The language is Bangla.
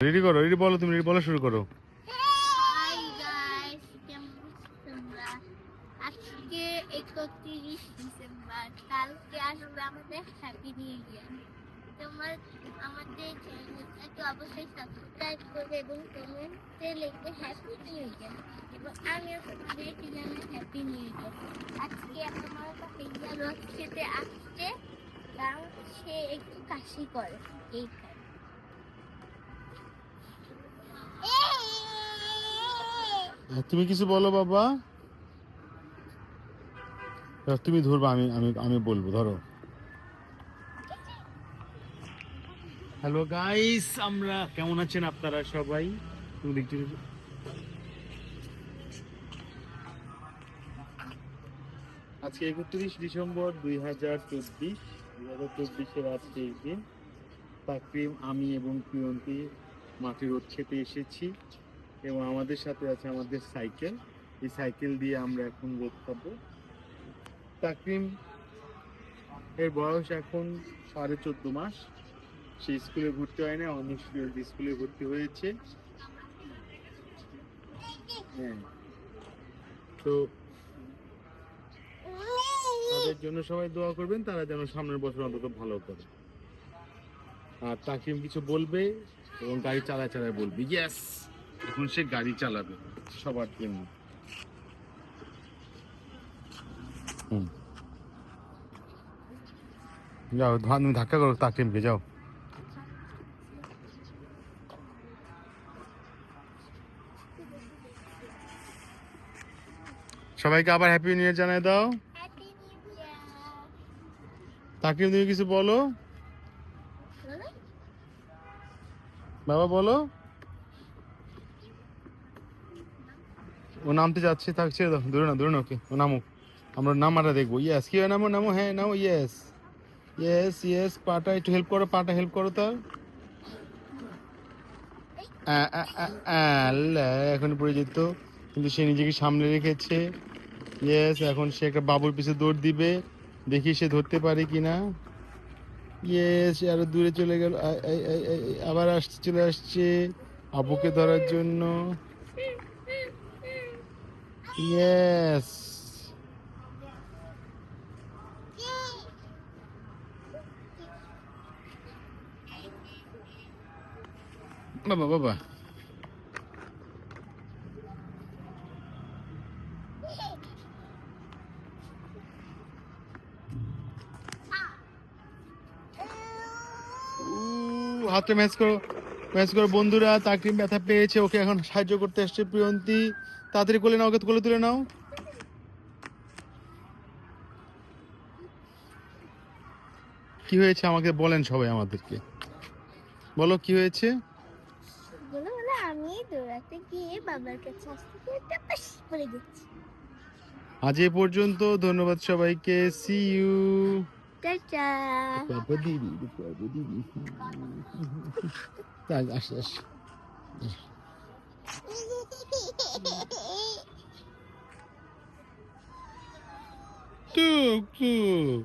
রেডি করো, রেডি বলো, তুমি রেডি বলা শুরু করো। হাই গাইস, কেমন আছো তোমরা? আজকে 31 ডিসেম্বর, কালকে আসবে আমাদের হ্যাপি নিউ ইয়ার। তোমার আমাদের চ্যানেলটাকে অবশ্যই সাবস্ক্রাইব করবে এবং কমেন্টে লিখবে হ্যাপি নিউ ইয়ার। এবং আমিও তোমাদেরকে জানাই হ্যাপি নিউ ইয়ার। আজকে আমার ভাইয়া রথ খেতে আসছে, কারণ সে একটু কাশি করে এই কারণে। তুমি কিছু বলো বাবা। তুমি ধরবা, আমি আমি আমি বলবো, ধরো। হ্যালো গাইস, আমরা কেমন আছেন আপনারা সবাই? তুমি দেখছো আজকে 31 ডিসেম্বর 2024 আজকে এই দিন। তাকরিম, আমি এবং প্রিয়ন্তী মাটির রোদ খেতে এসেছি এবং আমাদের সাথে আছে আমাদের সাইকেল। এই সাইকেল দিয়ে আমরা এখন রোদ খাবো। তাকরিম এর বয়স এখন 14.5 মাস। সে স্কুলে ভর্তি হয় না, অন্য স্কুলে ভর্তি হয়েছে। হ্যাঁ, তো তাদের জন্য সবাই দোয়া করবেন, তারা যেন সামনের বছর অন্তত ভালো করে। আর তাকিম কিছু বলবে এবং গাড়ি চালায় চালায় বলবে ইয়েস। এখন সে গাড়ি চালাবে সবার জন্য। যাও, তুমি ধাক্কা করো তাকিমকে, যাও। সবাইকে আবার হ্যাপি নিউ ইয়ার জানাই দাও। Happy new year. তাকিম, তুমি কিছু বলো বাবা, বলো। ও নামতে যাচ্ছে, থাক, ছেড়ে দাও, দূরে না, দূরে না, ওকে, ও নামুক, আমরা নামাটা দেখবো। ইয়েস, কি হয়, নামো নামো, হ্যাঁ নামো, ইয়েস ইয়েস ইয়েস। পাটা একটু হেল্প করো, পাটা হেল্প করো তার। এখন পড়ে যেত, কিন্তু সে নিজেকে সামলে রেখেছে। ইয়েস, এখন সে একটা বাবুর পিছে দৌড় দিবে, দেখি সে ধরতে পারে কিনা। ইয়েস, আরো দূরে চলে গেল, আবার আসছে, চলে আসছে আবুকে ধরার জন্য। ইয়েস, বাবা বাবা। হাতে ম্যাচ করো, ম্যাচ করো বন্ধুরা। তাকরিম ব্যথা পেয়েছে, ওকে এখন সাহায্য করতে আসছে প্রিয়ন্তী। তাড়াতাড়ি কোলে নাও, ওকে কোলে তুলে নাও। কি হয়েছে আমাকে বলেন সবাই, আমাদেরকে বলো কি হয়েছে। বলে বলে আমি দৌড়াতে গিয়ে বাবার কাছে আসতে গিয়ে টাপাস পড়ে গেছি। আজ এ পর্যন্ত, ধন্যবাদ সবাইকে, সি ইউ। টাটা। দিদি দিদি আসে আসে। টুক টুক।